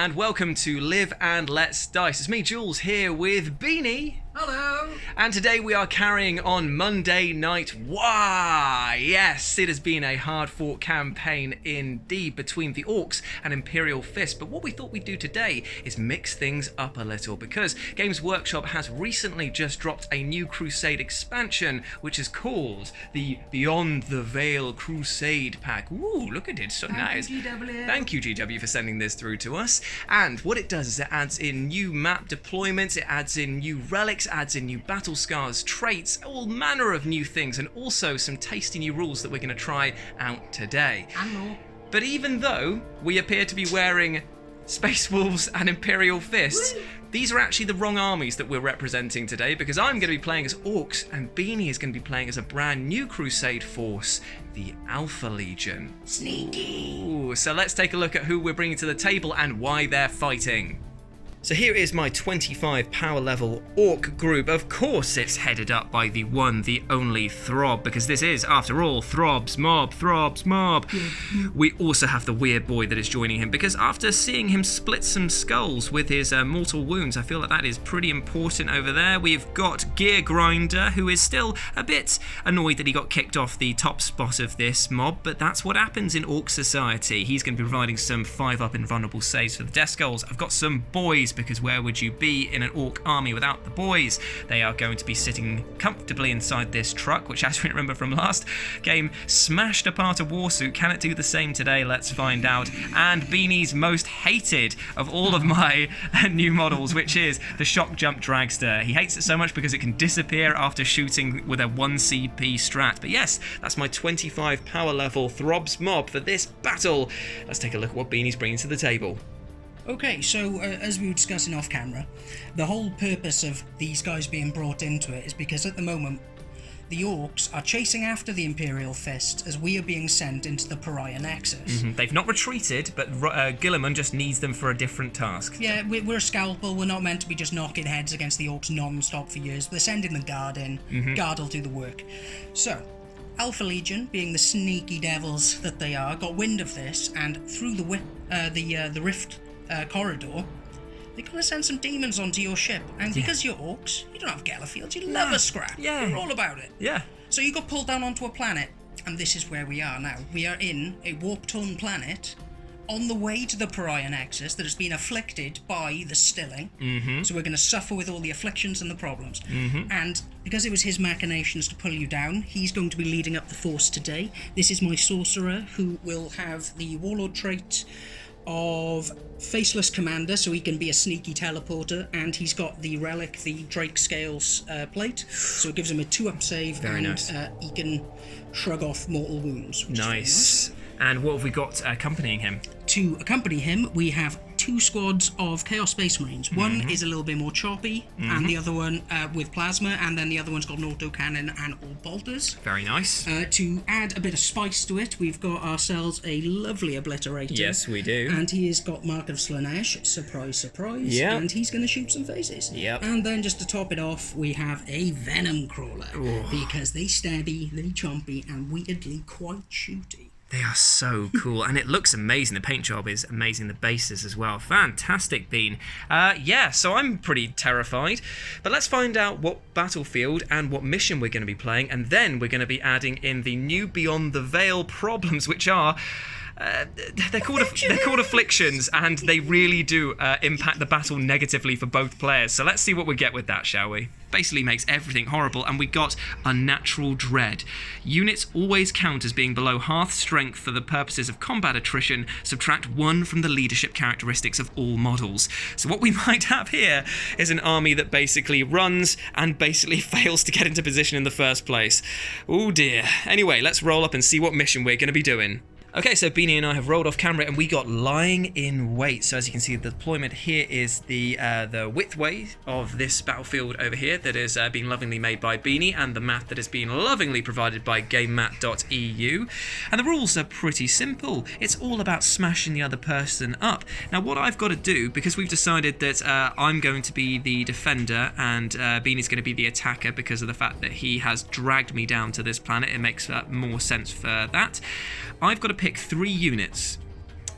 and welcome to Live and Let's Dice. It's me, Jules, here with Beanie. Hello! And today we are carrying on Monday Night Why? Yes, it has been a hard-fought campaign indeed between the Orks and Imperial Fists, but what we thought we'd do today is mix things up a little, because Games Workshop has recently just dropped a new Crusade expansion, which is called the Beyond the Veil Crusade Pack. Ooh, look at it, so nice. Thank you, GW, for sending this through to us. And what it does is it adds in new map deployments, it adds in new relics, adds in new battle scars, traits, all manner of new things, and also some tasty new rules that we're going to try out today. And more. But even though we appear to be wearing Space Wolves and Imperial Fists, these are actually the wrong armies that we're representing today, because I'm going to be playing as Orks and Beanie is going to be playing as a brand new Crusade force, the Alpha Legion. Sneaky. Ooh, so let's take a look at who we're bringing to the table and why they're fighting. So here is my 25 power level Ork group. Of course it's headed up by the one, the only Throb, because this is, after all, Throbbs mob, Throbbs mob. We also have the weird boy that is joining him, because after seeing him split some skulls with his mortal wounds, I feel that is pretty important over there. We've got Gear Grinder, who is still a bit annoyed that he got kicked off the top spot of this mob, but that's what happens in Ork society. He's going to be providing some 5-up invulnerable saves for the death skulls. I've got some Boyz, because where would you be in an Ork army without the Boyz? They are going to be sitting comfortably inside this truck, which, as we remember from last game, smashed apart a warsuit. Can it do the same today? Let's find out. And Beanie's most hated of all of my new models, which is the Shock Jump Dragster. He hates it so much because it can disappear after shooting with a 1 CP strat. But yes, that's my 25 power level Throbbs mob for this battle. Let's take a look at what Beanie's bringing to the table. Okay, so as we were discussing off camera, the whole purpose of these guys being brought into it is because at the moment the Orks are chasing after the Imperial Fists as we are being sent into the Pariah Nexus. They've not retreated, but Gilliman just needs them for a different task. Yeah, we're a scalpel. We're not meant to be just knocking heads against the Orks non-stop for years. They're sending the guard in. Guard will do the work. So, Alpha Legion, being the sneaky devils that they are, got wind of this, and through the rift corridor, they're going to send some demons onto your ship. And because you're Orks, you don't have Gellerfields, you love a scrap. Yeah. You're all about it. Yeah. So you got pulled down onto a planet, and this is where we are now. We are in a warp-torn planet on the way to the Pariah Nexus that has been afflicted by the stilling. So we're going to suffer with all the afflictions and the problems. And because it was his machinations to pull you down, he's going to be leading up the force today. This is my sorcerer, who will have the warlord trait of Faceless Commander, so he can be a sneaky teleporter, and he's got the relic, the Drake Scales plate, so it gives him a 2-up save. Very nice. He can shrug off mortal wounds. Nice. And what have we got accompanying him? To accompany him, we have 2 squads of Chaos Space Marines. One is a little bit more choppy, and the other one with plasma, and then the other one's got an autocannon and all bolters. Very nice. To add a bit of spice to it, we've got ourselves a lovely obliterator. Yes, we do. And he has got Mark of Slaanesh, surprise, surprise. Yep. And he's going to shoot some faces. Yep. And then just to top it off, we have a Venom Crawler. Because they stabby, they chompy, and weirdly quite shooty. They are so cool, and it looks amazing. The paint job is amazing, the bases as well. Fantastic, Bean. Yeah, so I'm pretty terrified. But let's find out what battlefield and what mission we're going to be playing, and then we're going to be adding in the new Beyond the Veil problems, which are... they're called afflictions, and they really do impact the battle negatively for both players. So let's see what we get with that, shall we? Basically makes everything horrible, and we got Unnatural Dread. Units always count as being below half strength for the purposes of combat attrition. Subtract 1 from the leadership characteristics of all models. So what we might have here is an army that basically runs and basically fails to get into position in the first place. Oh dear. Anyway, let's roll up and see what mission we're going to be doing. Okay, so Beanie and I have rolled off camera and we got Lying in Wait. So as you can see, the deployment here is the widthway of this battlefield over here that is being lovingly made by Beanie, and the map that has been lovingly provided by GameMat.eu. And the rules are pretty simple. It's all about smashing the other person up. Now what I've got to do, because we've decided that I'm going to be the defender and Beanie's going to be the attacker because of the fact that he has dragged me down to this planet, it makes more sense for that. I've got to pick 3 units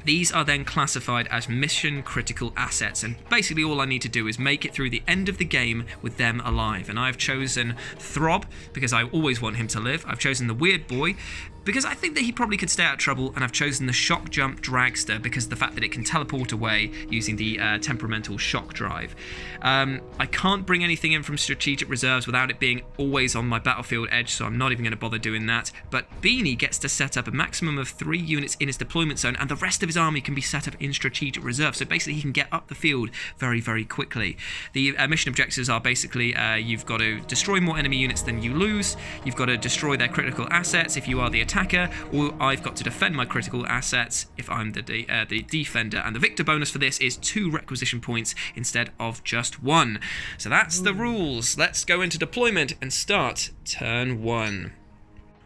These are then classified as mission critical assets, and basically all I need to do is make it through the end of the game with them alive. And I've chosen Throb because I always want him to live. I've chosen the Weird Boy because I think that he probably could stay out of trouble, and I've chosen the Shock Jump Dragster because of the fact that it can teleport away using the temperamental shock drive. I can't bring anything in from strategic reserves without it being always on my battlefield edge, so I'm not even going to bother doing that. But Beanie gets to set up a maximum of 3 units in his deployment zone, and the rest of his army can be set up in strategic reserve, so basically he can get up the field very, very quickly. The mission objectives are basically you've got to destroy more enemy units than you lose, you've got to destroy their critical assets if you are the attacker, or I've got to defend my critical assets if I'm the defender, and the victor bonus for this is 2 requisition points instead of just 1. So that's the rules. Let's go into deployment and start turn 1.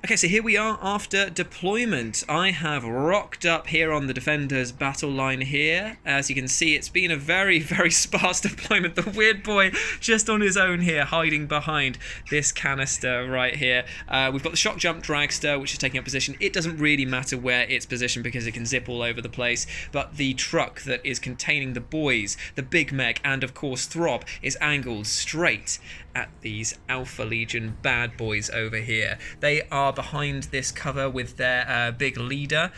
Okay, so here we are after deployment. I have rocked up here on the Defenders battle line here. As you can see, it's been a very, very sparse deployment. The Weird Boy just on his own here, hiding behind this canister right here. We've got the Shock Jump Dragster, which is taking up position. It doesn't really matter where it's positioned because it can zip all over the place. But the truck that is containing the Boyz, the Big Mech, and of course Throb is angled straight at these Alpha Legion bad boys over here. They are behind this cover with their big leader.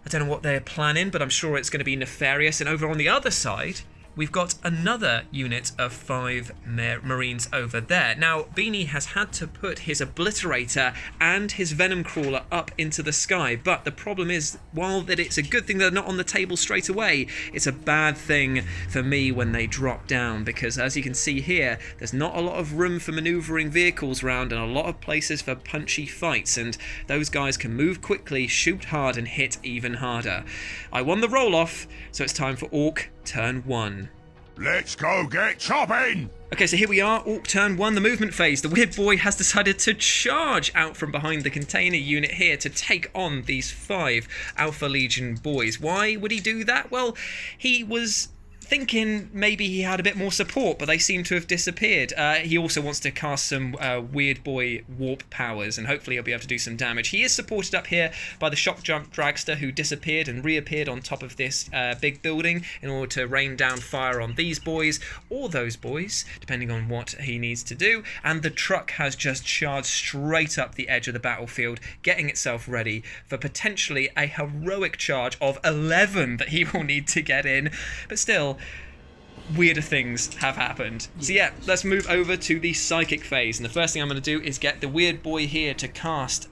I don't know what they're planning, but I'm sure it's going to be nefarious. And over on the other side, we've got another unit of 5 Marines over there. Now, Beanie has had to put his Obliterator and his Venom Crawler up into the sky, but the problem is, while that it's a good thing they're not on the table straight away, it's a bad thing for me when they drop down, because as you can see here, there's not a lot of room for manoeuvring vehicles around and a lot of places for punchy fights, and those guys can move quickly, shoot hard, and hit even harder. I won the roll-off, so it's time for Ork turn 1. Let's go get chopping! Okay, so here we are, Ork turn 1, the movement phase. The Weird Boy has decided to charge out from behind the container unit here to take on these 5 Alpha Legion boys. Why would he do that? Well, he was thinking maybe he had a bit more support, but they seem to have disappeared. He also wants to cast some Weird Boy warp powers, and hopefully he'll be able to do some damage. He is supported up here by the Shock Jump Dragster, who disappeared and reappeared on top of this big building in order to rain down fire on these boys, or those boys, depending on what he needs to do. And the truck has just charged straight up the edge of the battlefield, getting itself ready for potentially a heroic charge of 11 that he will need to get in. But still, weirder things have happened. So yeah, let's move over to the psychic phase, and the first thing I'm going to do is get the Weird Boy here to cast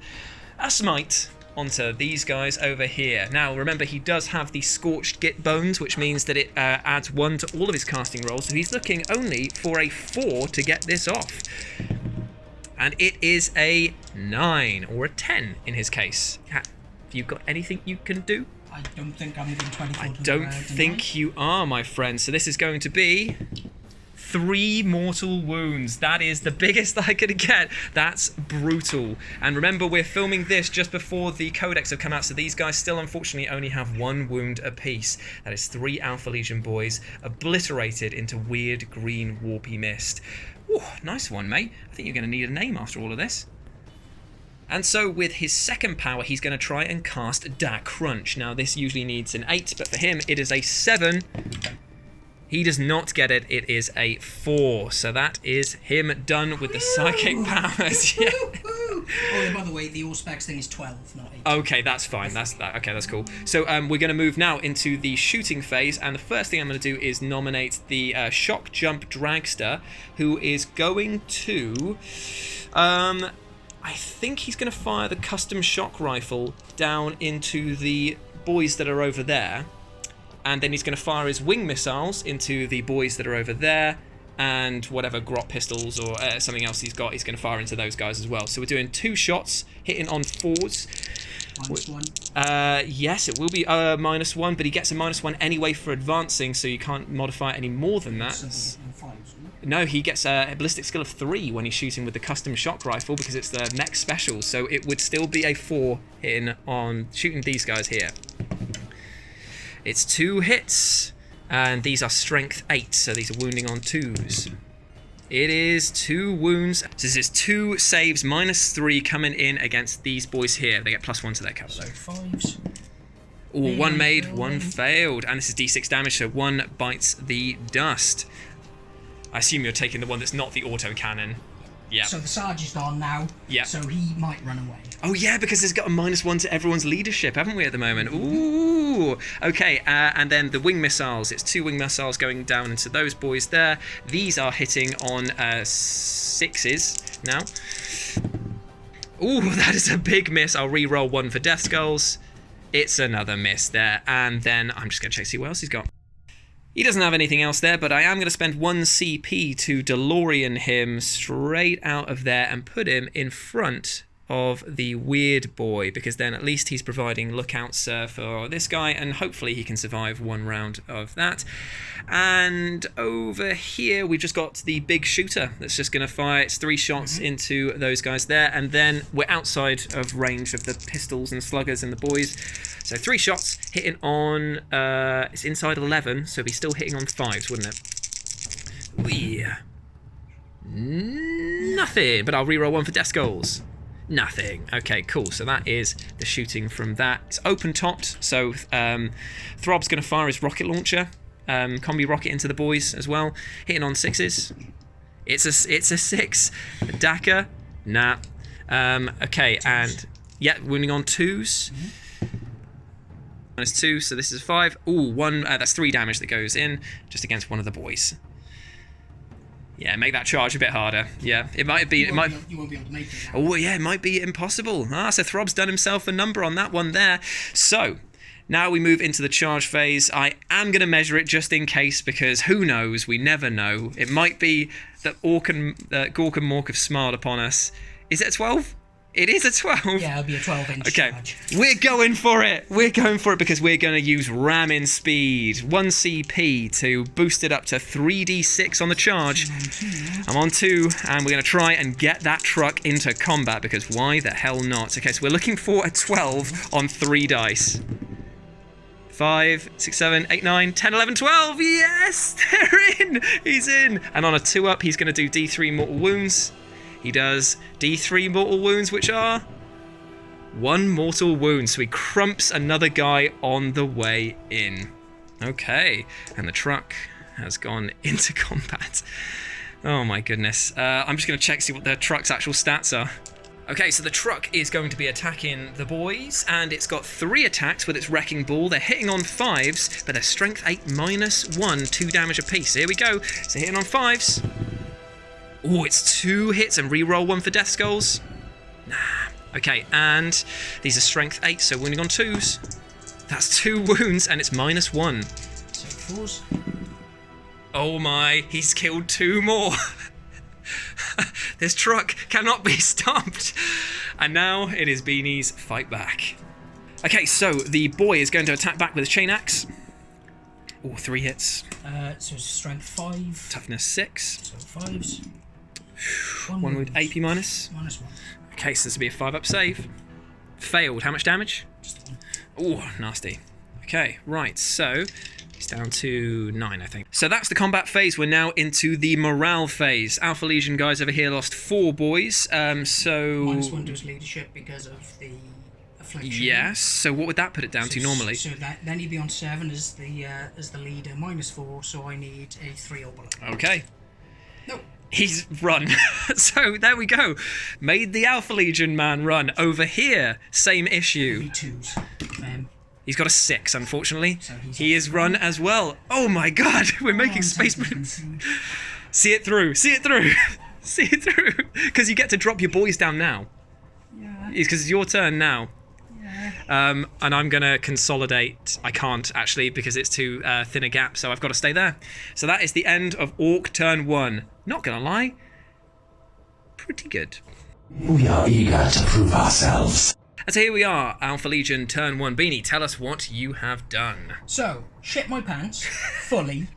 a smite onto these guys over here. Now remember, he does have the scorched git bones, which means that it adds 1 to all of his casting rolls, so he's looking only for a 4 to get this off. And it is a 9, or a 10 in his case. Have you got anything you can do? I don't think I'm within 24. I don't think you are, my friend. So this is going to be 3 mortal wounds. That is the biggest I could get. That's brutal. And remember, we're filming this just before the codex have come out, so these guys still unfortunately only have 1 wound apiece. That is 3 Alpha Legion boys obliterated into weird green warpy mist. Ooh, nice one, mate. I think you're going to need a name after all of this. And so with his second power, he's going to try and cast Da Crunch. Now this usually needs an 8, but for him it is a 7. He does not get it. It is a 4. So that is him done with the psychic powers. Yeah. Oh, yeah, by the way, the Allspecs thing is 12, not 8. Okay, that's fine. Okay, that's cool. So we're going to move now into the shooting phase, and the first thing I'm going to do is nominate the Shock Jump Dragster, who is going to I think he's going to fire the custom shock rifle down into the boys that are over there, and then he's going to fire his wing missiles into the boys that are over there, and whatever grot pistols or something else he's got, he's going to fire into those guys as well. So we're doing 2 shots, hitting on 4s. -1? Yes, it will be -1, but he gets a -1 anyway for advancing, so you can't modify it any more than that. No, he gets a ballistic skill of 3 when he's shooting with the custom shock rifle, because it's the mech special, so it would still be a 4 hitting on shooting these guys here. It's 2 hits, and these are strength 8, so these are wounding on 2s. It is 2 wounds. So this is 2 saves, -3 coming in against these boys here. They get +1 to their cover. So 5s. Ooh, one made, one failed. And this is D6 damage, so one bites the dust. I assume you're taking the one that's not the autocannon. Yeah. So the Sarge is gone now. Yeah. So he might run away. Oh yeah, because it's got a -1 to everyone's leadership, haven't we, at the moment? Ooh. Okay, and then the wing missiles. It's 2 wing missiles going down into those boys there. These are hitting on 6s now. Ooh, that is a big miss. I'll re-roll 1 for Death Skulls. It's another miss there. And then I'm just going to check see what else he's got. He doesn't have anything else there, but I am going to spend 1 CP to DeLorean him straight out of there and put him in front of the weird boy, because then at least he's providing lookouts for this guy, and hopefully he can survive 1 round of that. And over here we've just got the big shooter that's just going to fire. It's 3 shots into those guys there, and then we're outside of range of the pistols and sluggers and the boys. So 3 shots hitting on, it's inside 11, so he's still hitting on 5s, wouldn't it? Yeah. Nothing, but I'll reroll 1 for Death Skulls. Nothing. Okay, cool. So that is the shooting from that. It's open topped, so Throbb's going to fire his rocket launcher, combi rocket into the boys as well, hitting on 6s. It's a 6. Daka, nah. Okay, and yeah, wounding on 2s. -2, so this is 5. Ooh, 1. That's 3 damage that goes in just against one of the boys. Yeah, make that charge a bit harder. Yeah, it might be. You won't be able to make it. Oh yeah, it might be impossible. So Throbb's done himself a number on that one there. So now we move into the charge phase. I am going to measure it just in case, because who knows? We never know. It might be that Gork and Mork have smiled upon us. Is it a 12? It is a 12. Yeah, it'll be a 12-inch charge. We're going for it. We're going for it because we're going to use ramming speed. 1 CP to boost it up to 3d6 on the charge. I'm on 2, and we're going to try and get that truck into combat, because why the hell not? Okay, so we're looking for a 12 on 3 dice. 5, 6, 7, 8, 9, 10, 11, 12. Yes, they're in. He's in. And on a 2-up, he's going to do D3 mortal wounds. He does D3 mortal wounds, which are 1 mortal wound. So he crumps another guy on the way in. Okay, and the truck has gone into combat. Oh my goodness. I'm just going to check, see what the truck's actual stats are. Okay, so the truck is going to be attacking the boys, and it's got 3 attacks with its wrecking ball. They're hitting on 5s, but they're strength 8 -1, 2 damage apiece. Here we go. So hitting on 5s. Oh, it's 2 hits and re-roll 1 for Death Skulls. Nah. Okay, and these are strength 8, so wounding on 2s. That's 2 wounds, and it's -1. So 4s. Oh my, he's killed 2 more. This truck cannot be stopped. And now it is Beanie's fight back. Okay, so the boy is going to attack back with a chain axe. Oh, 3 hits. So strength 5. Toughness 6. So 5s. 1 wound, AP minus. -1. Okay, so this will be a 5-up save. Failed. How much damage? Just 1. Oh, nasty. Okay, right, so he's down to 9, I think. So that's the combat phase. We're now into the morale phase. Alpha Legion guys over here lost 4 boys. So -1 to his leadership because of the affliction. Yes. So what would that put it down to normally? So then he'd be on 7 as the leader, -4. So I need a 3 or below. Okay. Nope. He's run. So there we go. Made the Alpha Legion man run. Over here, same issue. 2s. He's got a 6, unfortunately. So he is run as well. Oh my god, we're making space. See it through. See it through. See it through. Because you get to drop your boys down now. Yeah. It's because it's your turn now. Yeah. And I'm going to consolidate. I can't, actually, because it's too thin a gap, so I've got to stay there. So that is the end of Ork turn 1. Not going to lie. Pretty good. We are eager to prove ourselves. And so here we are, Alpha Legion turn 1. Beanie, tell us what you have done. So, shit my pants, fully,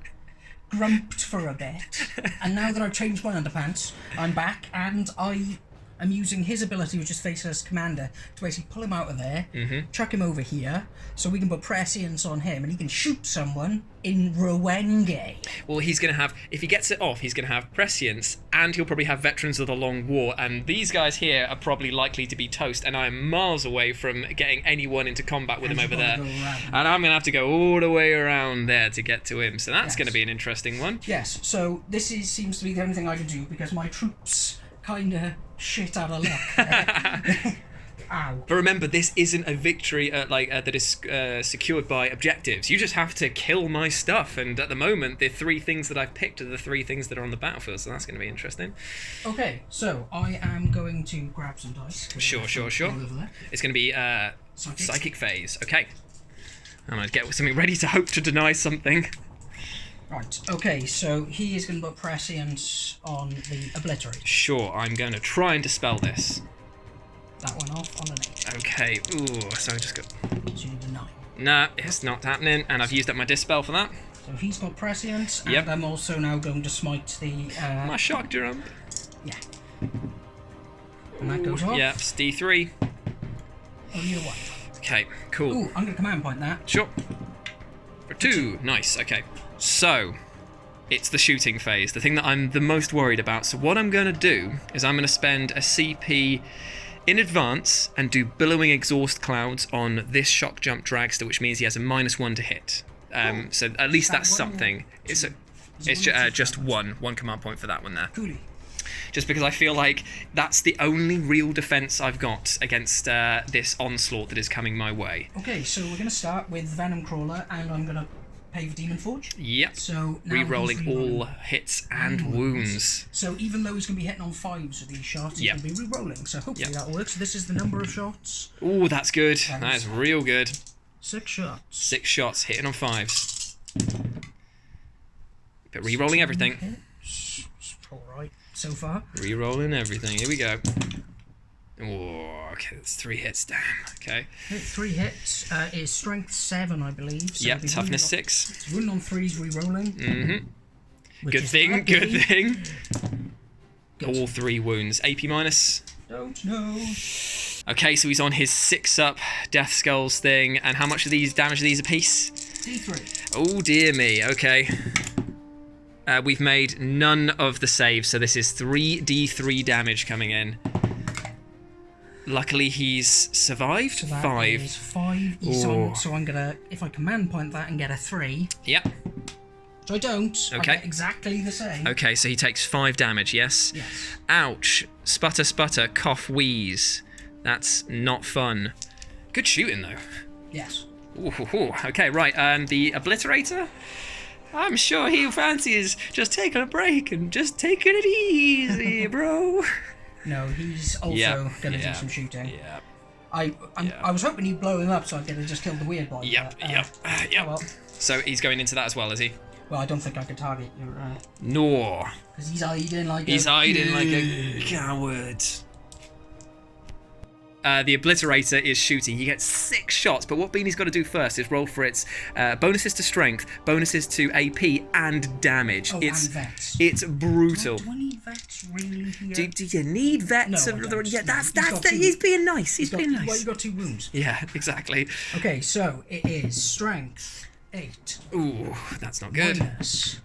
grumped for a bit, and now that I've changed my underpants, I'm back, and I I'm using his ability, which is Faceless Commander, to basically pull him out of there, chuck him over here, so we can put prescience on him, and he can shoot someone in Rwenge. Well, he's going to have, if he gets it off, he's going to have prescience, and he'll probably have Veterans of the Long War, and these guys here are probably likely to be toast, and I'm miles away from getting anyone into combat with him over there. And I'm going to have to go all the way around there to get to him, so that's going to be an interesting one. Yes, so this seems to be the only thing I can do, because my troops kind of shit out of luck. Ow. But remember, this isn't a victory that is secured by objectives. You just have to kill my stuff, and at the moment, the 3 things that I've picked are the 3 things that are on the battlefield, so that's going to be interesting. Okay, so I am going to grab some dice. Sure. It's going to be Psychic Phase. Okay. I'm going to get something ready to hope to deny something. Right, okay, so he is going to put prescience on the Obliterate. Sure, I'm going to try and dispel this. That went off on an 8. Okay, ooh, so I just got... So you need a 9. Nah, it's not happening, and I've used up my dispel for that. So he's got prescience, and Yep. I'm also now going to smite the... My shock drum. Yeah. And that goes off. Yep, it's D3. Only a 1. Okay, cool. Ooh, I'm going to command point that. Sure. For 2. Nice, okay. So, it's the shooting phase, the thing that I'm the most worried about. So what I'm going to do is I'm going to spend a CP in advance and do billowing exhaust clouds on this shock jump dragster, which means he has a -1 to hit. So at least that's something. It's just one command point for that one there. Coolie. Just because I feel like that's the only real defense I've got against this onslaught that is coming my way. Okay, so we're going to start with Venom Crawler, and I'm going to pay for Demon Forge. Yep. So now re-rolling all hits and wounds. So even though he's going to be hitting on 5s with these shots, he's going to be re-rolling. So hopefully that works. This is the number of shots. Ooh, that's good. That is real good. 6 shots. 6 shots, hitting on 5s. But re-rolling everything. Alright, so far. Re-rolling everything. Here we go. Oh, okay, that's 3 hits, damn. Okay. 3 hits is strength 7, I believe. So yep, toughness 6. It's running on 3s, re-rolling. Good thing, good thing. All 3 wounds. AP minus. Don't know. Okay, so he's on his 6-up Death Skulls thing. And how much of these damage are these a piece? D3. Oh, dear me. Okay. We've made none of the saves, so this is 3d3 damage coming in. Luckily, he's survived. So that 5. is 5. He's on, so I'm gonna, if I command point that and get a 3. Yep. Which I don't. Okay. I get exactly the same. Okay, so he takes 5 damage, yes? Yes. Ouch. Sputter, sputter, cough, wheeze. That's not fun. Good shooting, though. Yes. Ooh, okay, right. And the Obliterator? I'm sure he fancies just taking a break and just taking it easy, bro. No, he's also going to do some shooting. Yeah. I was hoping he'd blow him up so I could have just killed the weird boy. Yep. Oh well. So he's going into that as well, is he? Well, I don't think I could target your... No. Because he's hiding like a coward. The Obliterator is shooting. He gets 6 shots, but what Beanie's got to do first is roll for its bonuses to strength, bonuses to AP, and damage. Oh, and vets. It's brutal. Do I need vets really here? Do you need vets? No, I don't. Yeah, he's being nice. He's being nice. Well, you got 2 wounds. Yeah, exactly. Okay, so it is strength 8. Ooh, that's not good. Minus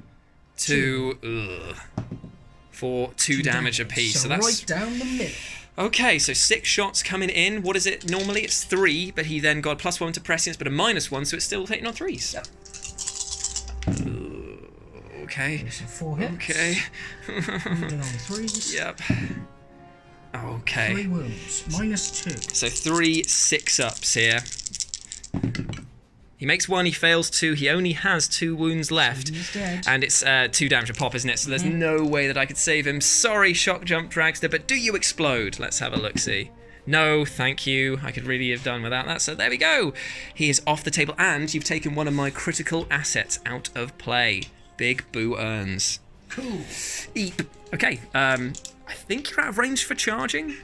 2. For 2 damage apiece. So that's right down the middle. Okay, so 6 shots coming in. What is it? Normally it's 3, but he then got +1 to prescience, but a -1, so it's still hitting on 3s. Yep. Okay. So 4 hits. Okay. On 3s. Yep. Okay. 3 wounds. -2. So 3 6-ups here. He makes 1, he fails 2, he only has 2 wounds left. So he's dead. And it's 2 damage a pop, isn't it? So there's no way that I could save him. Sorry, Shock Jump Dragster, but do you explode? Let's have a look-see. No, thank you. I could really have done without that. So there we go. He is off the table, and you've taken one of my critical assets out of play. Big Boo Earns. Cool. Eep. Okay, I think you're out of range for charging.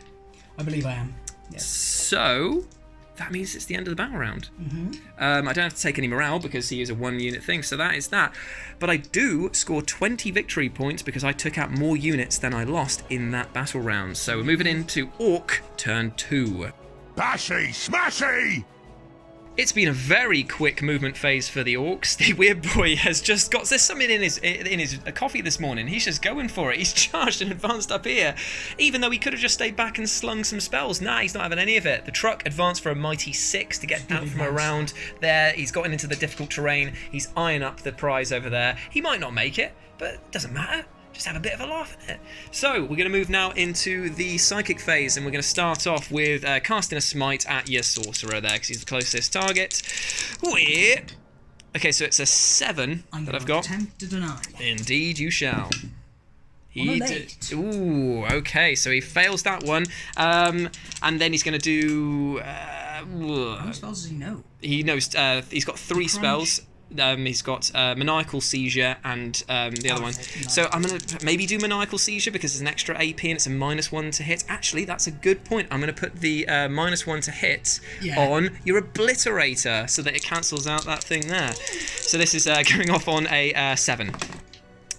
I believe I am. Yes. So, that means it's the end of the battle round. I don't have to take any morale because he is a 1-unit thing, so that is that. But I do score 20 victory points because I took out more units than I lost in that battle round. So we're moving into Orc turn 2. Bashy, smashy! It's been a very quick movement phase for the Orcs. The weird boy has just got... There's something in his coffee this morning. He's just going for it. He's charged and advanced up here. Even though he could have just stayed back and slung some spells. Nah, he's not having any of it. The truck advanced for a mighty 6 to get out from around there. He's gotten into the difficult terrain. He's eyeing up the prize over there. He might not make it, but it doesn't matter. Just have a bit of a laugh at it. So, we're going to move now into the psychic phase, and we're going to start off with casting a smite at your sorcerer there, because he's the closest target. Okay, so it's a 7 that I've got. Attempt to deny. Indeed, you shall. Ooh, okay, so he fails that one. And then he's going to do... how many spells does he know? He knows... he's got 3 spells. He's got Maniacal Seizure and the other one. So I'm going to maybe do Maniacal Seizure because there's an extra AP and it's a -1 to hit. Actually, that's a good point. I'm going to put the -1 to hit on your Obliterator so that it cancels out that thing there. So this is going off on a 7.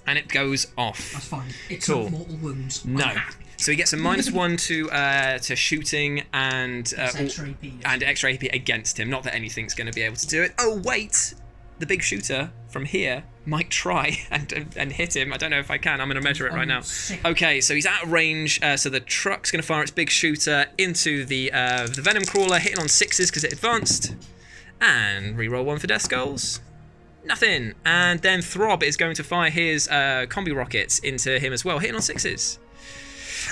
And it goes off. That's fine. It's not mortal wounds. No. So he gets a -1 to shooting and extra AP against him. Not that anything's going to be able to do it. Oh, wait! The big shooter from here might try and hit him. I don't know if I can. I'm going to measure it right now. Okay, so he's out of range. So the truck's going to fire its big shooter into the Venom Crawler, hitting on 6s because it advanced. And reroll 1 for death skulls. Nothing. And then Throb is going to fire his combi rockets into him as well, hitting on 6s.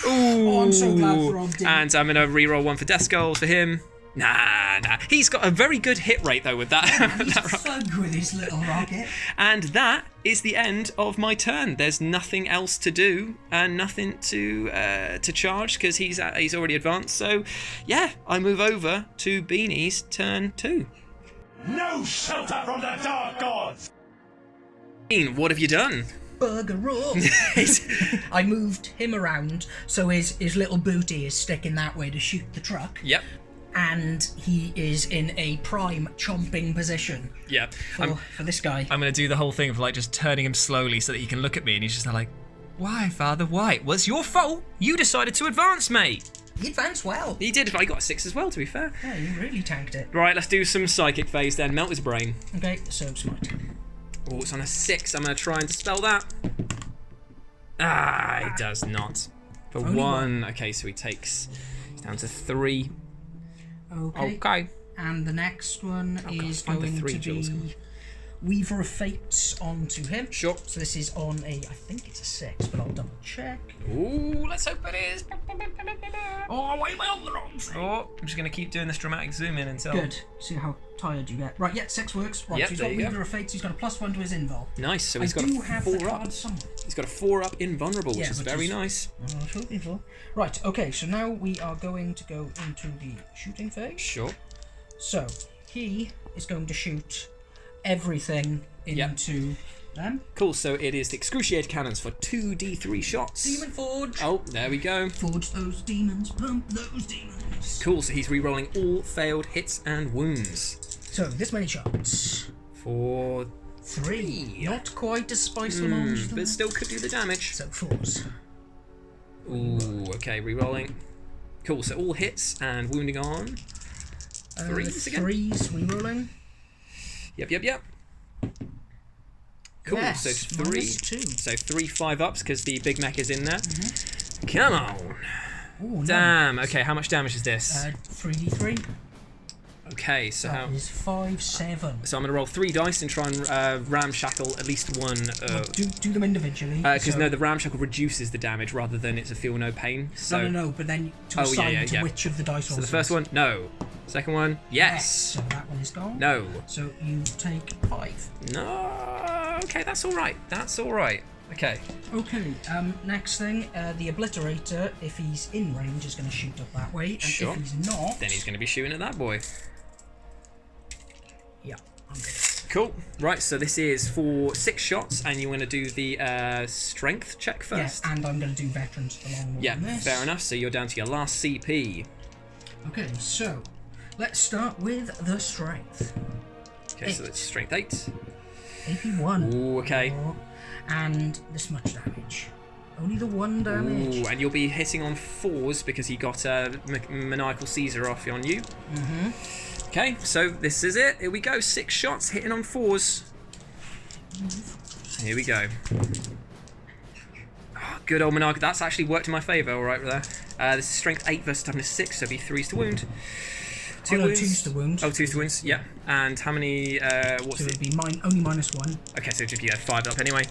Ooh. Oh, I'm so glad Throb did. And I'm going to reroll 1 for death skulls for him. Nah. He's got a very good hit rate, though, with that. He's fun with his little rocket. And that is the end of my turn. There's nothing else to do and nothing to charge because he's already advanced. So, yeah, I move over to Beanie's turn 2. No shelter from the dark gods! Bean, what have you done? Bugger up. I moved him around so his little booty is sticking that way to shoot the truck. Yep. And he is in a prime chomping position. Yeah. For this guy. I'm going to do the whole thing of like just turning him slowly so that he can look at me and he's just like, why, Father, why? Well, it's your fault. You decided to advance, mate. He advanced well. He did. I got a 6 as well, to be fair. Yeah, he really tanked it. Right, let's do some psychic phase then. Melt his brain. Okay, so smart. Oh, it's on a 6. I'm going to try and dispel that. Ah, it does not. For Only 1. Okay, so he's down to 3. Okay. And the next one is going to be Weaver of Fates onto him. Sure. So this is on a, I think it's a 6, but I'll double check. Ooh, let's hope it is. Oh, wait, well, the wrong thing. Oh, I'm just going to keep doing this dramatic zoom in until... Good. See how tired you get. Right, yeah, 6 works. Right, yep, so he's got Weaver of Fates, he's got a +1 to his invul. Nice, so he's got a 4 up. He's got a 4 up invulnerable, which is very nice. Right, okay, so now we are going to go into the shooting phase. Sure. So, he is going to shoot everything into them. Cool, so it is the excruciated cannons for 2d3 shots. Demon Forge. Oh, there we go. Forge those demons, pump those demons. Cool, so he's re-rolling all failed hits and wounds. So, this many shots. For 3. Not quite as spicy monster. But still could do the damage. So, 4s. Ooh, okay, re-rolling. Cool, so all hits and wounding on 3s again. 3s, re-rolling. Yep. Cool, Yes, so 3. -2. So 3 5-ups because the big mech is in there. Come on. Ooh, Damn, okay, how much damage is this? 3d3. Okay, so That is 5, 7. So I'm going to roll 3 dice and try and ramshackle at least one. Do them individually. Because no, the ramshackle reduces the damage rather than it's a feel no pain. So No, but then to assign to which of the dice rolls. So the first one, no. Second one, yes. So that one is gone. No. So you take 5. No. Okay, that's all right. That's all right. Okay. Okay. Next thing, the Obliterator, if he's in range, is going to shoot up that way. And sure. If he's not, then he's going to be shooting at that boy. Yeah, I'm good. Cool. Right, so this is for 6 shots, and you want to do the strength check first? Yeah, and I'm going to do veterans along with this. Yeah, fair enough. So you're down to your last CP. Okay, so Let's start with the strength. Okay, so it's strength 8. 81. Ooh, okay. And this much damage. Only the 1 damage. Ooh, and you'll be hitting on 4s because he got a maniacal Caesar off on you. Okay, so this is it. Here we go. 6 shots hitting on 4s. Here we go. Oh, good old maniacal. That's actually worked in my favour. All right, there. This is strength 8 versus toughness 6, so it'll be 3s to wound. 2 wounds. 2's to wound. Oh, 2's to wounds. Yeah. And how many? What's so it? it'd be only -1. Okay, so just 5 up anyway.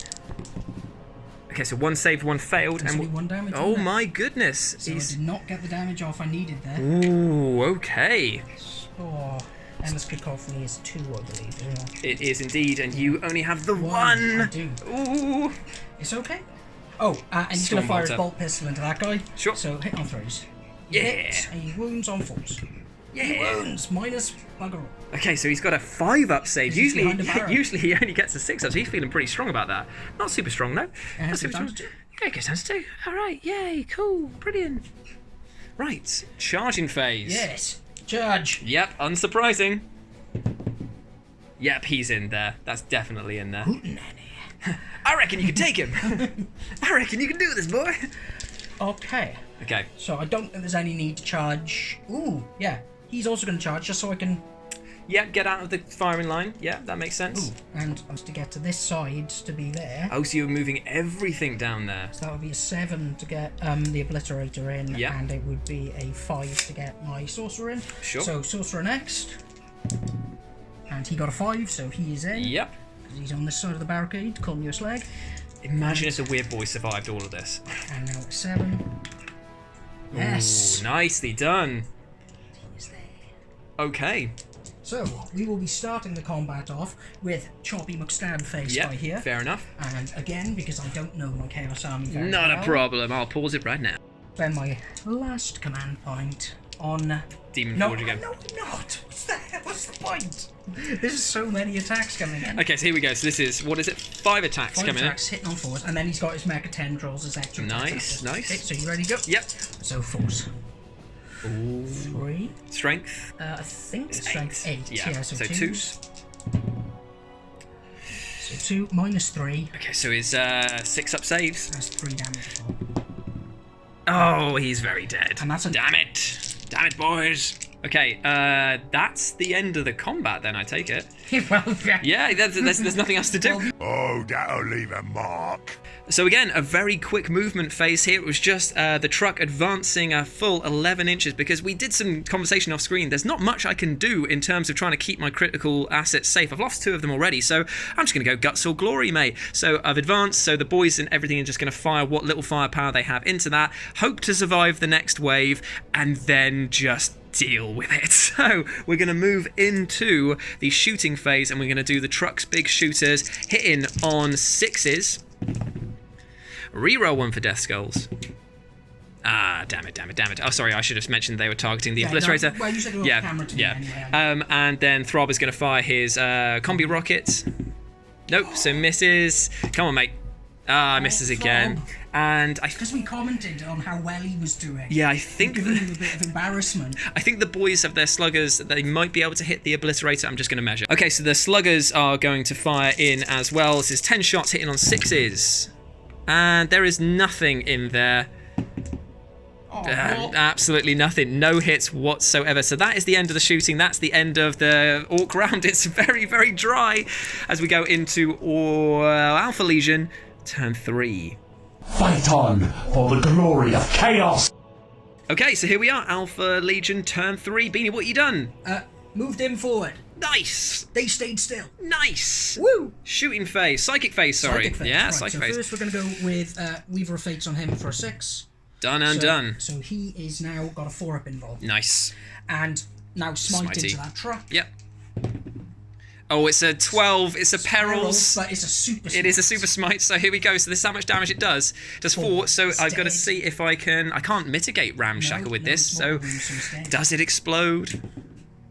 Okay, so 1 saved, 1 failed, There's and only 1 damage. oh my goodness! So I did not get the damage off I needed there. Ooh, okay. Oh, endless cacophony is 2, I believe. Yeah. It is indeed, and you only have the 1. I do. Ooh. It's okay. Oh, and he's going to fire his Stormbolter. bolt pistol into that guy. Sure. So hit on 3s. Yeah. Hit, and he wounds on 4s. He wounds minus bugger all. Okay, so he's got a 5 up save. He's behind the barrel. Usually he only gets a 6 up, so he's feeling pretty strong about that. Not super strong though. Not super strong. down to 2. Yeah, it goes down to 2. All right, yay, cool, brilliant. Right, charging phase. Yes. Charge. Yep, unsurprising. Yep, he's in there. That's definitely in there. I reckon you can take him. I reckon you can do this, boy. Okay. Okay. So I don't think there's any need to charge. Ooh, yeah. He's also going to charge just so I can... Yep, get out of the firing line. Yeah, that makes sense. Ooh, and I was to get to this side to be there. Oh, so you're moving everything down there. So that would be a 7 to get the Obliterator in, Yep. and it would be a 5 to get my Sorcerer in. Sure. So Sorcerer next. And he got a 5, so he is in. Yep. Because he's on this side of the barricade, calling you a slag. Imagine if the weird boy survived all of this. And now it's 7. Yes. Ooh, nicely done. He's there. Okay. So, we will be starting the combat off with Choppy McStab face by here. Fair enough. And again, because I don't know my Chaos Army very Not well, a problem. I'll pause it right now. spend my last command point on... Demon No, Forge again. no, not! What's the point? There's so many attacks coming in. Okay, so here we go. So this is, what is it? 5 attacks 5 coming attacks, hitting on 4s, and then he's got his Mecha Tendrils as extra attacks. Nice, nice. Okay, so you ready to go? Yep. So 4s. Ooh. 3. Strength. I think It's strength 8. Yeah, so so 2s. 2s. So 2 minus 3. Okay, so his 6 up saves. That's 3 damage. Oh, he's very dead. And that's a... Damn it. Damn it, boys. Okay, that's the end of the combat then, I take it. well, yeah. Yeah, there's nothing else to do. Oh, that'll leave a mark. So again, a very quick movement phase here. It was just the truck advancing a full 11 inches because we did some conversation off screen. There's not much I can do in terms of trying to keep my critical assets safe. I've lost 2 of them already, so I'm just going to go guts or glory, mate. So I've advanced, so the boys and everything are just going to fire what little firepower they have into that, hope to survive the next wave, and then just deal with it. So we're going to move into the shooting phase, and we're going to do the truck's big shooters, hitting on 6s. Reroll 1 for Death Skulls. Ah, damn it. Oh, sorry, I should have mentioned they were targeting the Obliterator. No, well, you said it was off camera to me anyway. And then Throb is going to fire his combi rockets. Nope, so misses. Come on, mate. Ah, misses again. Throb. And Because we commented on how well he was doing. yeah, I think Giving him a bit of embarrassment. I think the boys have their sluggers. They might be able to hit the Obliterator. I'm just going to measure. Okay, so the sluggers are going to fire in as well. This is 10 shots hitting on 6s. And there is nothing in there. Oh, Absolutely nothing. No hits whatsoever. So that is the end of the shooting. That's the end of the Orc round. It's very, very dry as we go into Alpha Legion, turn 3. Fight on for the glory of chaos! Okay, so here we are. Alpha Legion, turn 3. Beanie, what you done? moved him forward. Nice. They stayed still. Nice. Woo! Shooting phase. Psychic phase, sorry. Psychic phase. Yeah, right, psychic so phase. first we're going to go with Weaver of Fates on him for a 6. Done and done. So he is now got a 4-up involved. Nice. And now smite Smitey. into that truck. Yep. Oh, it's a 12. It's a perils. But it's a super smite. It is a super smite, so here we go. So this is how much damage it does. Does 4, so It's I've got to dead. see if I can... I can't mitigate Ramshackle with this, it's so... not rooms, so it's dead. Does it explode?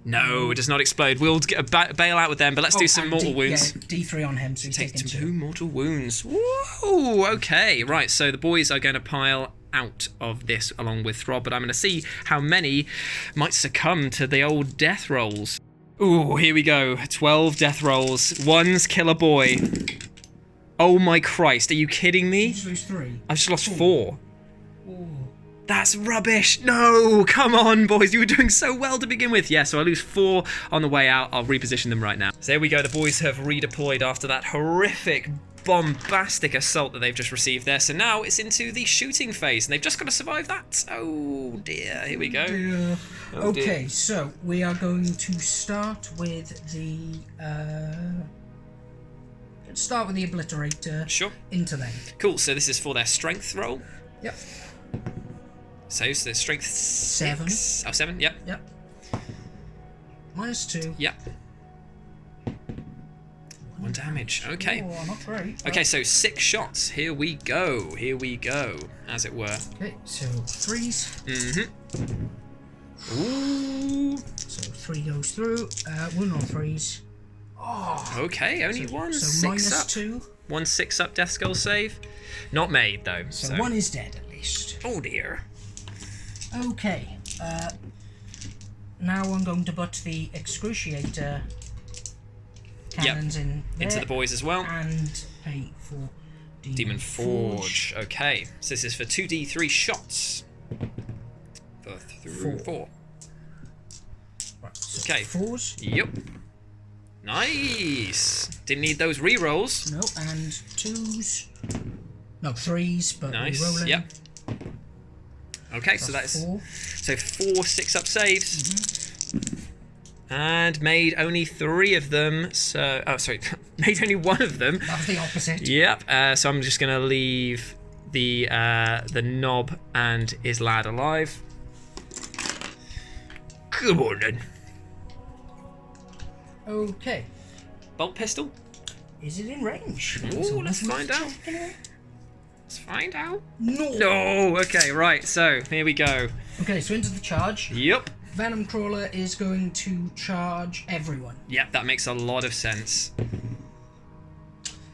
No, it does not explode. We'll bail out with them, but let's do some and mortal wounds. Yeah, D3 on him, so he's Take taking 2 2. mortal wounds. Woo! Okay, right, so the boys are going to pile out of this along with Throb, but I'm going to see how many might succumb to the old death rolls. Ooh, here we go. 12 death rolls. One's kill a boy. Oh my Christ, are you kidding me? You just lose 3. I've just lost 4. Oh. That's rubbish. No, come on, boys. You were doing so well to begin with. Yeah, so I lose 4 on the way out. I'll reposition them right now. So there we go. The boys have redeployed after that horrific, bombastic assault that they've just received there. So now it's into the shooting phase, and they've just got to survive that. Oh dear. Here we go. Oh, okay, dear. so we are going to start with the obliterator. Sure. Into them. Cool. So this is for their strength roll. Yep. So the strength 7. 6. Oh, 7. Yep. Yep. -2. Yep. 1 damage. Okay. Oh, not great. Okay, so 6 shots. Here we go. Here we go, as it were. Okay, so 3s. Ooh. So 3 goes through. 1 on 3s. Oh. Okay, only one So 6 up. -2. 1 6 up death skull save. Not made though. So 1 is dead at least. Oh dear. Okay. Now I'm going to put the excruciator cannons in there. Into the boys as well. And pay for Demon Forge. Okay, so this is for 2d3 shots. For 4. Right, so Okay. 4s. Yep. Nice. Didn't need those re-rolls. No, and 2s. No, 3s, but Nice. re-rolling. Yep. Okay, so that's 4. so 4 6 up saves. And made only 3 of them. So made only 1 of them. That's the opposite. Yep. So I'm just gonna leave the knob and his lad alive. Come on then. Okay. Bolt pistol. Is it in range? Ooh, let's find out. Let's find out. No. No. Okay. Right. So here we go. Okay, so into the charge. Yep. Venom Crawler is going to charge everyone. Yep. That makes a lot of sense.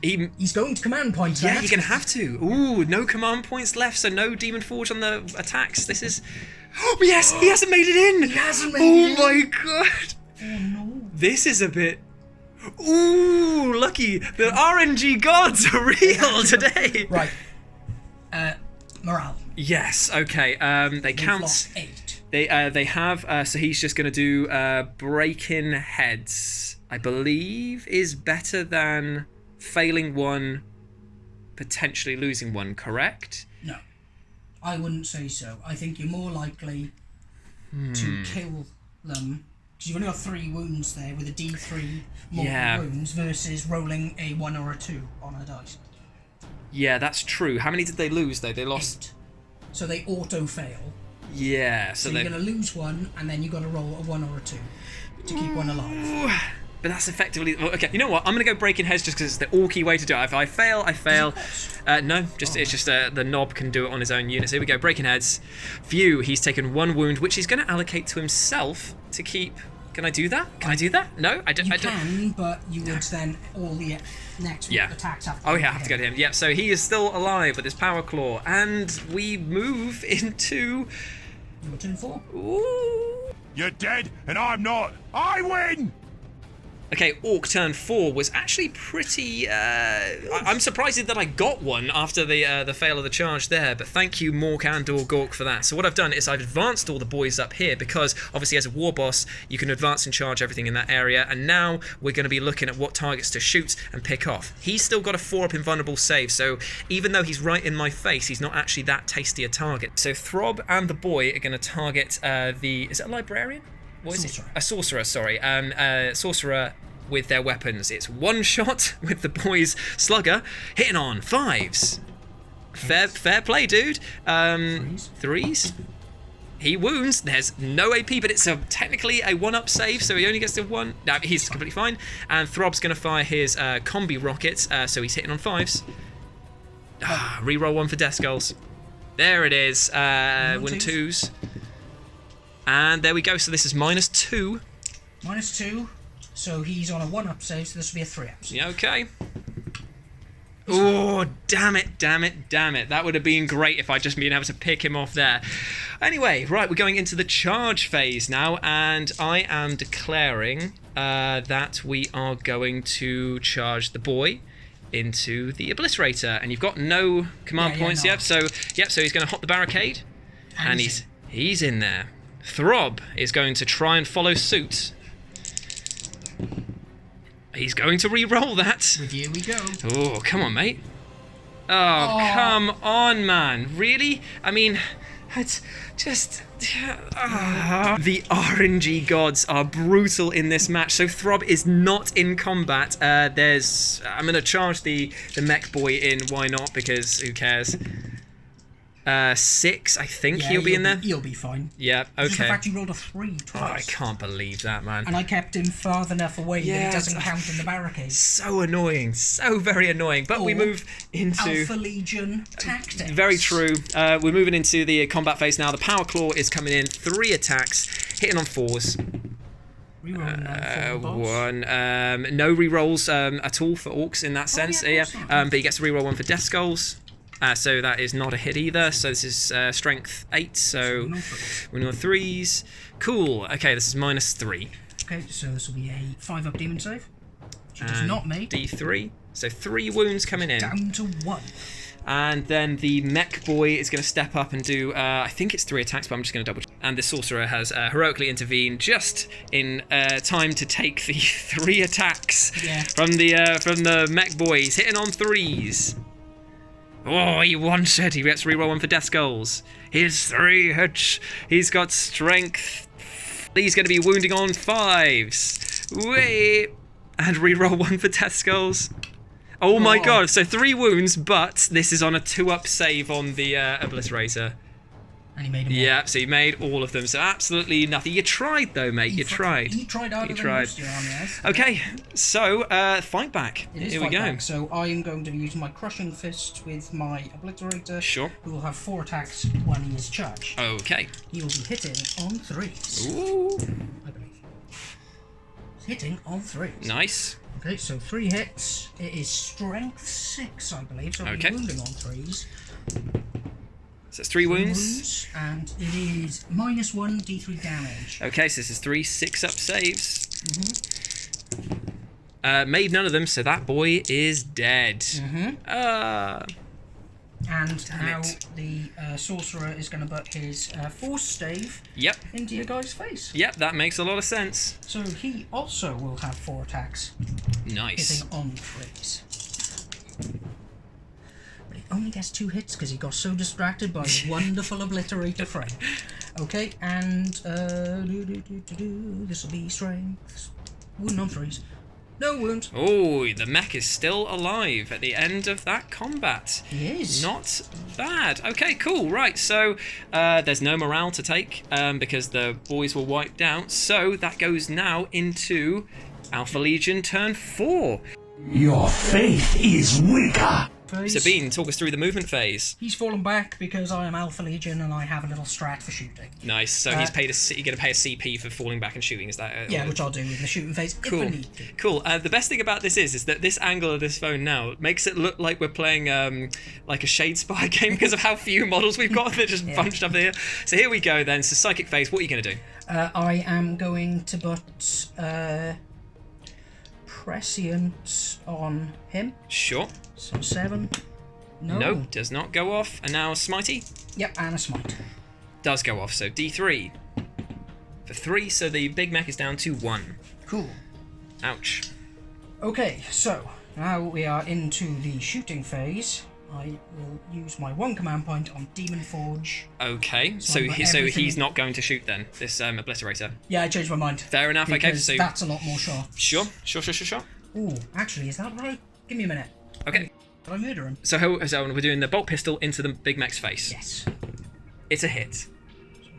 He's going to command point. Yeah, that. you're gonna have to. Ooh, no command points left, so no Demon Forge on the attacks. This is. Oh yes, he hasn't made it in. He hasn't made it in. Oh my god. Oh no. This is a bit. Ooh, lucky. The RNG gods are real today. Right. Morale. Yes. Okay. They We've count. lost 8. They have. So he's just gonna do break-in heads. I believe is better than failing 1, potentially losing 1. Correct? No, I wouldn't say so. I think you're more likely to kill them because you've only got 3 wounds there with a D3 more wounds versus rolling a 1 or a 2 on a dice. Yeah, that's true. How many did they lose though? They lost. 8. So they auto fail. Yeah. So you're gonna lose 1, and then you got to roll a 1 or a 2 to keep 1 alive. But that's effectively okay. You know what? I'm gonna go breaking heads just because it's the orky way to do it. If I fail, I fail. No, it's just the knob can do it on his own unit. So here we go, breaking heads. Phew, he's taken 1 wound, which he's gonna allocate to himself to keep. Can I do that? Can I do that? No, I don't. You can, but you would then all the next attacks have to Oh yeah, I have to go to him. Yeah, so he is still alive with his power claw, and we move into. Your turn 4. Ooh. You're dead, and I'm not. I win! Okay, Orc turn 4 was actually pretty... I'm surprised that I got one after the fail of the charge there, but thank you, Mork and or Gork, for that. So what I've done is I've advanced all the boys up here because, obviously, as a war boss, you can advance and charge everything in that area, and now we're going to be looking at what targets to shoot and pick off. He's still got a 4-up invulnerable save, so even though he's right in my face, he's not actually that tasty a target. So Throb and the boy are going to target Is it a librarian? What is it? A sorcerer, sorry. Sorcerer with their weapons. It's 1 shot with the boy's slugger, hitting on 5s. Fair play, dude. 3s. He wounds. There's no AP, but it's technically a 1-up save, so he only gets to 1. No, he's completely fine. And Throb's going to fire his combi rockets, so he's hitting on 5s. Reroll 1 for death skulls. There it is. 1 2s. And there we go. So this is -2. -2. So he's on a 1-up save, so this will be a 3-up. Yeah, okay. Oh, damn it. That would have been great if I'd just been able to pick him off there. Anyway, right, we're going into the charge phase now, and I am declaring that we are going to charge the boy into the obliterator, and you've got no command points yet. So he's going to hop the barricade, and he's in there. Throb is going to try and follow suit. He's going to re-roll that. With you we go. Oh, come on, mate. Oh, come on, man. Really? I mean, it's just... The RNG gods are brutal in this match. So Throb is not in combat. I'm going to charge the mech boy in. Why not? Because who cares? 6, I think he'll be in there. He'll be fine. Yeah, okay. Just the fact you rolled a 3 twice. Oh, I can't believe that, man. And I kept him far enough away that it doesn't count in the barricade. So annoying. So very annoying. But we move into... Alpha Legion tactics. Very true. We're moving into the combat phase now. The Power Claw is coming in. 3 attacks. Hitting on 4s. Rerolling 1. No rerolls at all for Orks in that sense. But he gets to reroll 1 for Death Skulls. So that is not a hit either. So this is strength 8. So we're on 3s. Cool. Okay, this is -3. Okay, so this will be a 5-up demon save. Which it does not make. D3. So 3 wounds coming in. Down to 1. And then the mech boy is going to step up and do, I think it's 3 attacks, but I'm just going to double check. And the sorcerer has heroically intervened just in time to take the 3 attacks from the mech boy. He's hitting on 3s. Oh, he one-shot. He gets to reroll 1 for Death Skulls. Here's 3 hits. He's got strength. He's going to be wounding on 5s. Wait. And reroll 1 for Death Skulls. Oh my god. So 3 wounds, but this is on a 2-up save on the Obliterator. And he made them all. Yeah, so he made all of them. So absolutely nothing. You tried though, mate. You tried. He tried harder than most, yes. Okay, so fight back. Here we go. Back. So I am going to be using my Crushing Fist with my Obliterator. Sure. Who will have 4 attacks when he is charged. Okay. He will be hitting on 3s. Ooh. I believe. Hitting on 3s. Nice. Okay, so 3 hits. It is strength 6, I believe. So I'll be wounding on 3s. So it's 3 wounds. And it is -1 D3 damage. Okay, so this is 3 6-up saves. Made none of them, so that boy is dead. And now the sorcerer is going to put his force stave into your guy's face. Yep, that makes a lot of sense. So he also will have 4 attacks. Nice. Hitting on 3s. But he only gets 2 hits because he got so distracted by his wonderful Obliterator friend. Okay, and this will be strength. Wound on 3s. No wound. Oh, the mech is still alive at the end of that combat. He is. Not bad. Okay, cool. Right, so there's no morale to take because the boys were wiped out. So that goes now into Alpha Legion turn 4. Your faith is weaker. Sabine, talk us through the movement phase. He's fallen back because I am Alpha Legion and I have a little strat for shooting. Nice. So you're going to pay a CP for falling back and shooting. Is that? Yeah, which I'll do in the shooting phase. Cool. If I need to. Cool. The best thing about this is that this angle of this phone now makes it look like we're playing like a Shade Spy game because of how few models we've got. They're just bunched up here. So here we go then. So psychic phase. What are you going to do? I am going to put Prescient on him. Sure. So 7. No. Nope, does not go off. And now Smitey? Yep, and a smite. Does go off, so D3. For 3, so the big mech is down to 1. Cool. Ouch. Okay, so now we are into the shooting phase. I will use my 1 command point on Demon Forge. Okay, so he's not going to shoot then, this Obliterator? Yeah, I changed my mind. Fair enough, okay. So that's a lot more sharp. Sure. Ooh, actually, is that right? Give me a minute. Okay. Did I murder him? So we're doing the bolt pistol into the big mech's face. Yes. It's a hit.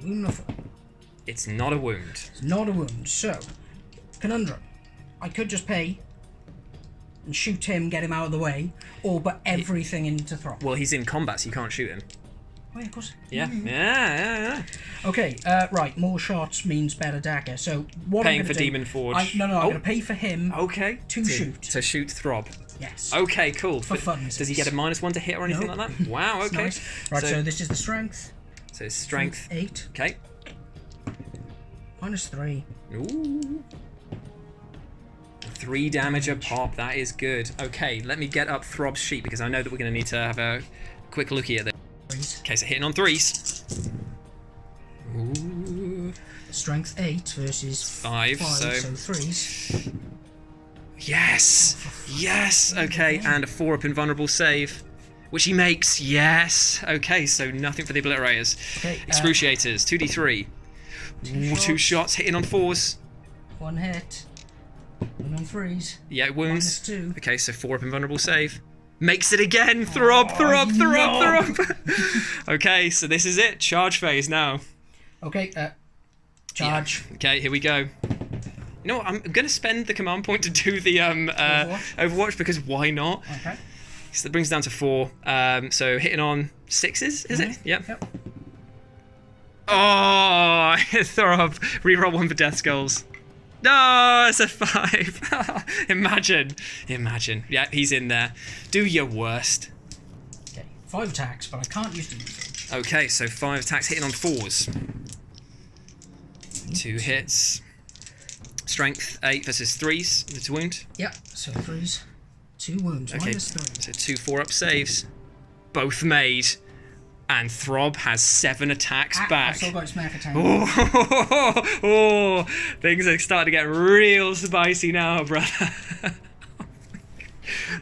Wound number 4. It's not a wound. It's not a wound. So, conundrum. I could just pay and shoot him, get him out of the way, or put everything into Throb. Well, he's in combat, so you can't shoot him. Oh, yeah, of course. Yeah. Okay, right, more shots means better dagger. So, what Paying I'm for gonna do, Demon Forge. I'm going to pay for him to shoot. To shoot Throb. Yes. Okay, cool. For fun. Does he get a -1 to hit or anything like that? Wow, okay. Nice. Right, so this is the strength. So strength. 8. Okay. -3. Ooh. 3 damage a pop. That is good. Okay, let me get up Throbb's sheet because I know that we're going to need to have a quick looky at this. Okay, so hitting on 3s. Ooh. Strength 8 versus 5, so 3s. Yes! Yes! Okay, and a 4-up invulnerable save. Which he makes. Yes! Okay, so nothing for the obliterators. Okay, Excruciators, 2d3. 2 shots, hitting on 4s. 1 hit. 1 on 3s. Yeah, wounds. -2. Okay, so 4-up invulnerable save. Makes it again! Throb, Throb, Throb, Throb! Okay, so this is it. Charge phase now. Okay, charge. Yeah. Okay, here we go. You know what? I'm going to spend the command point to do the Overwatch because why not? Okay. So that brings it down to 4. So hitting on 6s, is it? Yep. Oh, Throb. Reroll 1 for death skulls. No, it's a 5. Imagine. Yeah, he's in there. Do your worst. Okay, 5 attacks, but I can't use them. Okay, so 5 attacks hitting on 4s. 2 hits. Strength 8 versus 3s. It's a wound. Yeah, so 3s. 2 wounds. Okay, -3. so 2 4-up saves. Both made. And Throb has 7 attacks back. I've still got his mech attack. Oh, things are starting to get real spicy now, brother.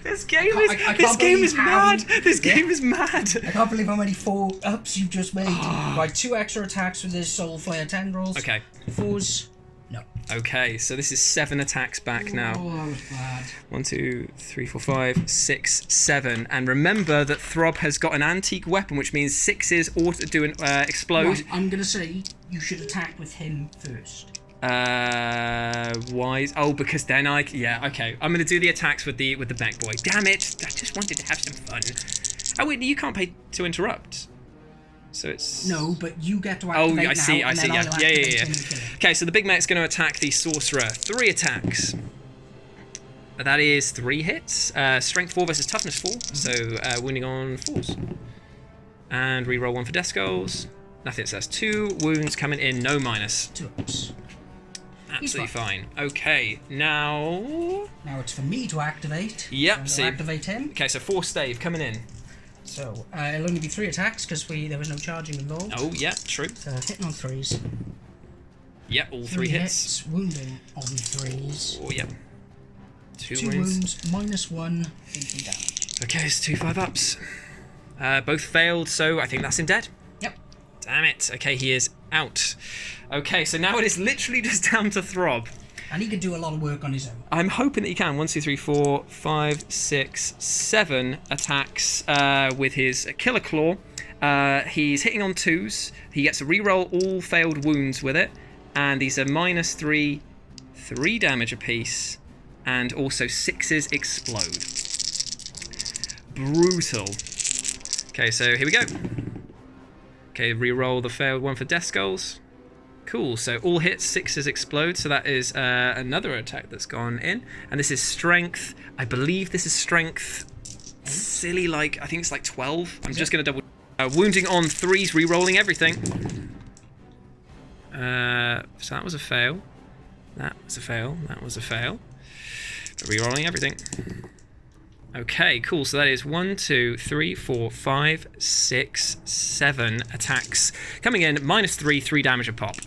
This game is mad. This game is mad. I can't believe how many 4-ups you've just made. Right, 2 extra attacks with his Soul Flare tendrils. Okay. 4s. No. Okay, so this is 7 attacks back now. Oh, that was bad. 1, 2, 3, 4, 5, 6, 7. And remember that Throb has got an antique weapon, which means 6s auto do an explode. Right, I'm gonna say you should attack with him first. Why? Oh, because then yeah, okay. I'm gonna do the attacks with the mech boy. Damn it! I just wanted to have some fun. Oh wait, you can't pay to interrupt. So it's... No, but you get to activate now. I see, yeah. Okay, so the big mech's going to attack the sorcerer. 3 attacks. That is 3 hits. Strength 4 versus toughness 4. So wounding on 4s. And reroll 1 for death skulls. Nothing, so that's 2 wounds coming in, no minus. 2 ups. Absolutely fine. Okay, now... Now it's for me to activate. Yep, so activate him. Okay, so 4 stave coming in. So, it'll only be 3 attacks because there was no charging involved. Oh, yeah, true. So, hitting on 3s. Yep, all 3 hits. Wounding on 3s. Oh, yep. 2 wounds, -1, 18 damage. Okay, it's 2 5-ups. Both failed, so I think that's him dead. Yep. Damn it. Okay, he is out. Okay, so now it is literally just down to Throb. And he can do a lot of work on his own. I'm hoping that he can. 1, 2, 3, 4, 5, 6, 7 attacks with his Killer Claw. He's hitting on 2s. He gets to reroll all failed wounds with it. And these are -3, 3 damage apiece. And also 6s explode. Brutal. Okay, so here we go. Okay, reroll the failed one for death skulls. Cool, so all hits, 6s explode, so that is another attack that's gone in. And this is strength. I believe this is strength silly, like, I think it's like 12. I'm just going to double... wounding on 3s, re-rolling everything. So that was a fail. That was a fail. That was a fail. Re-rolling everything. Okay, cool. So that is 1, 2, 3, 4, 5, 6, 7 attacks. Coming in, -3, 3 damage a pop.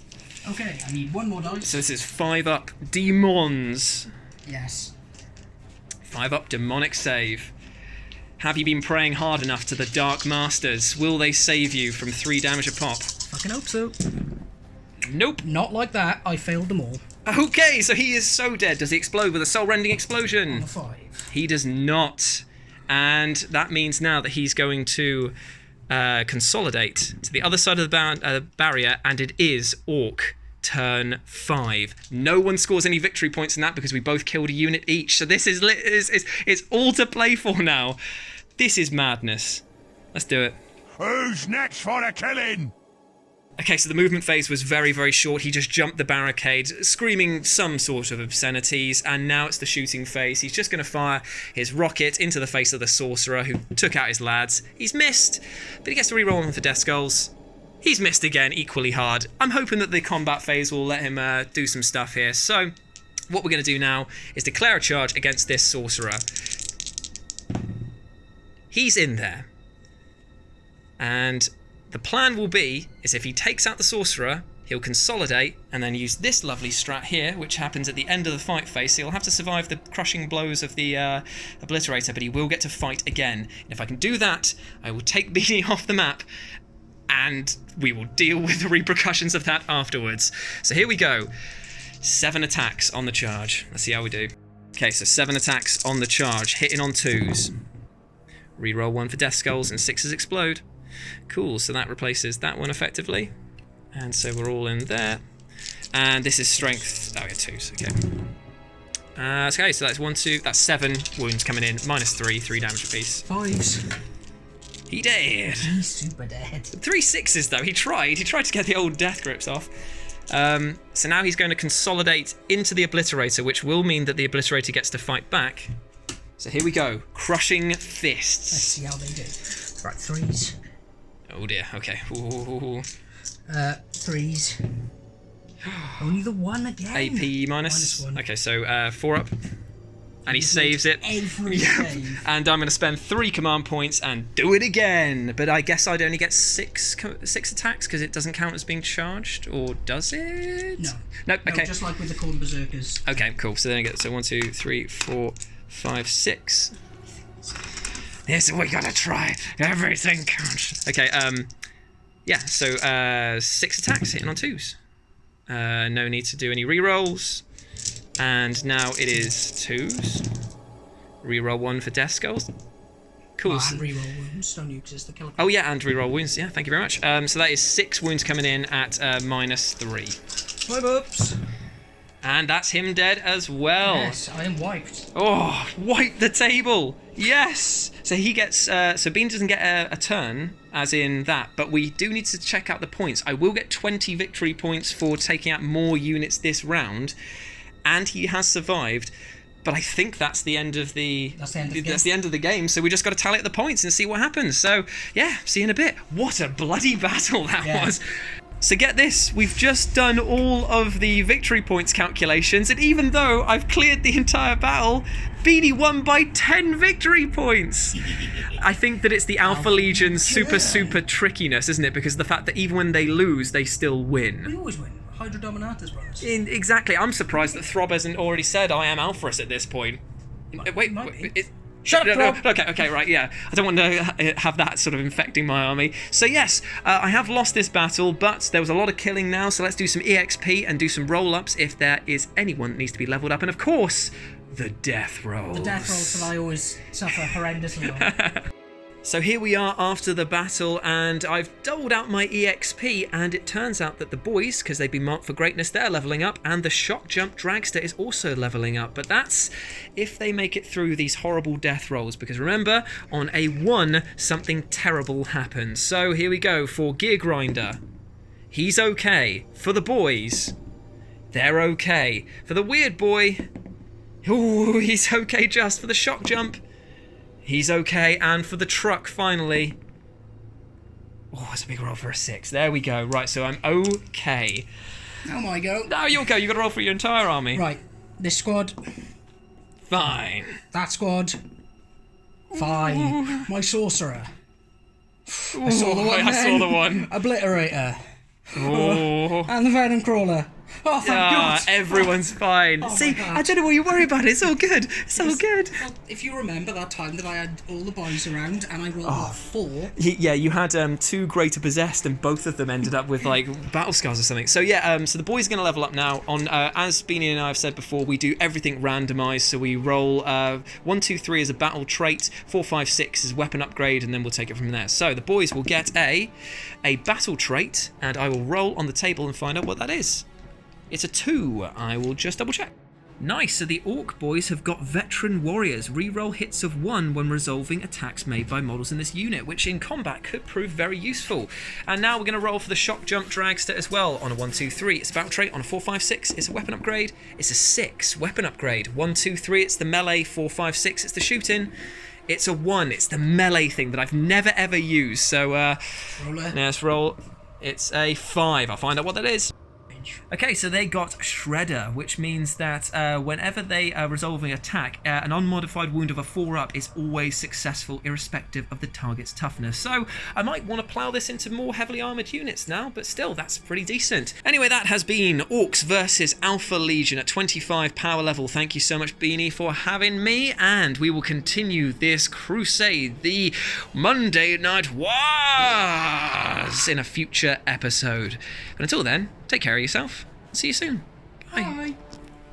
Okay, I need 1 more dice. So this is 5-up demons. Yes. 5-up demonic save. Have you been praying hard enough to the Dark Masters? Will they save you from 3 damage a pop? Fucking hope so. Nope. Not like that. I failed them all. Okay, so he is so dead. Does he explode with a soul-rending explosion? On a 5. He does not. And that means now that he's going to consolidate to the other side of the barrier, and it is Orc turn 5. No one scores any victory points in that because we both killed a unit each. So this is it's all to play for now. This is madness. Let's do it. Who's next for the killing? Okay, so the movement phase was very, very short. He just jumped the barricade, screaming some sort of obscenities, and now it's the shooting phase. He's just going to fire his rocket into the face of the sorcerer, who took out his lads. He's missed, but he gets to reroll one for death skulls. He's missed again, equally hard. I'm hoping that the combat phase will let him do some stuff here. So what we're going to do now is declare a charge against this sorcerer. He's in there. And the plan will be, is if he takes out the sorcerer, he'll consolidate and then use this lovely strat here, which happens at the end of the fight phase. So he'll have to survive the crushing blows of the obliterator, but he will get to fight again. And if I can do that, I will take Beanie off the map, and we will deal with the repercussions of that afterwards. So here we go. 7 attacks on the charge. Let's see how we do. Okay, so 7 attacks on the charge, hitting on 2s. Reroll 1 for death skulls and 6s explode. Cool, so that replaces that one effectively. And so we're all in there. And this is strength. Oh, yeah, 2s, okay. Okay, so that's 1, 2, that's 7 wounds coming in. -3, 3 damage apiece. 5s. He did. He's super dead. 3 6s though. He tried to get the old death grips off. So now he's going to consolidate into the obliterator, which will mean that the obliterator gets to fight back. So here we go. Crushing Fists. Let's see how they do. Right, 3s. Oh dear, okay. Ooh. 3s. Only the 1 again. AP minus. -1. Okay, so 4 up. And he saves it. Every save. And I'm going to spend 3 command points and do it again. But I guess I'd only get 6 attacks because it doesn't count as being charged. Or does it? No. Nope, okay. No, just like with the Corn Berserkers. Okay, cool. So then I get 1, 2, 3, 4, 5, 6. Yes, we gotta try. Everything counts. Okay, yeah, so 6 attacks hitting on 2s. No need to do any rerolls. And now it is 2s. Reroll 1 for death skulls. Cool. Oh, and reroll wounds, don't you? Because it's the killer. Oh yeah, and reroll wounds. Yeah, thank you very much. So that is 6 wounds coming in at -3. 5 ups. And that's him dead as well. Yes, I am wiped. Oh, wipe the table. Yes. So he gets. So Bean doesn't get a turn, as in that, but we do need to check out the points. I will get 20 victory points for taking out more units this round, and he has survived. But I think that's the end of the. That's the end of the game. That's the end of the game. So we just got to tally up the points and see what happens. So yeah, see you in a bit. What a bloody battle that was. So get this, we've just done all of the victory points calculations, and even though I've cleared the entire battle, Beanie won by 10 victory points. I think that it's the Alpha Legion's super trickiness, isn't it? Because of the fact that even when they lose, they still win. We always win. Hydra Dominatus, brothers. Exactly. I'm surprised that Throb hasn't already said I am Alpharus at this point. Wait. Shut up, Throb. Okay, right, yeah. I don't want to have that sort of infecting my army. So yes, I have lost this battle, but there was a lot of killing now, so let's do some EXP and do some roll-ups if there is anyone that needs to be leveled up. And of course, the death rolls. The death rolls that I always suffer horrendously on. So here we are after the battle, and I've doled out my EXP, and it turns out that the Boyz, because they've been marked for greatness, they're levelling up, and the Shock Jump Dragster is also levelling up. But that's if they make it through these horrible death rolls, because remember, on a 1, something terrible happens. So here we go for Gear Grinder. He's okay. For the Boyz, they're okay. For the Weird Boy, ooh, he's okay just. For the Shock Jump, he's okay, and for the truck, finally. Oh, it's a big roll for a 6. There we go. Right, so I'm okay. Now my go. No, you'll go. You've got to roll for your entire army. Right, this squad. Fine. That squad. Fine. Ooh. My sorcerer. Ooh, I saw the one. I saw the one. Obliterator. Oh. And the Venom Crawler. Oh, thank God. Everyone's fine. Oh, see, I don't know what you worry about. It's all good. It's all good. Well, if you remember that time that I had all the Boyz around and I rolled 4. Yeah, you had 2 greater possessed, and both of them ended up with like battle scars or something. So yeah, so the Boyz are going to level up now. On as Beanie and I have said before, we do everything randomized. So we roll 1, 2, 3 as a battle trait, 4, 5, 6 as weapon upgrade, and then we'll take it from there. So the Boyz will get a battle trait, and I will roll on the table and find out what that is. It's a 2. I will just double check. Nice, so the Orc boys have got veteran warriors. Reroll hits of 1 when resolving attacks made by models in this unit, which in combat could prove very useful. And now we're going to roll for the shock jump dragster as well on a 1, 2, 3. It's battle trait on a 4, 5, 6. It's a weapon upgrade. It's a 6 weapon upgrade. 1, 2, 3. It's the melee. 4, 5, 6. It's the shooting. It's a 1. It's the melee thing that I've never ever used. So let's roll. It's a 5. I'll find out what that is. Okay, so they got Shredder, which means that whenever they are resolving attack, an unmodified wound of a 4-up is always successful, irrespective of the target's toughness. So I might want to plough this into more heavily armoured units now, but still, that's pretty decent. Anyway, that has been Orcs versus Alpha Legion at 25 power level. Thank you so much, Beanie, for having me, and we will continue this crusade, the Monday Night Wars, in a future episode. But until then, take care of yourself. See you soon. Bye. Bye.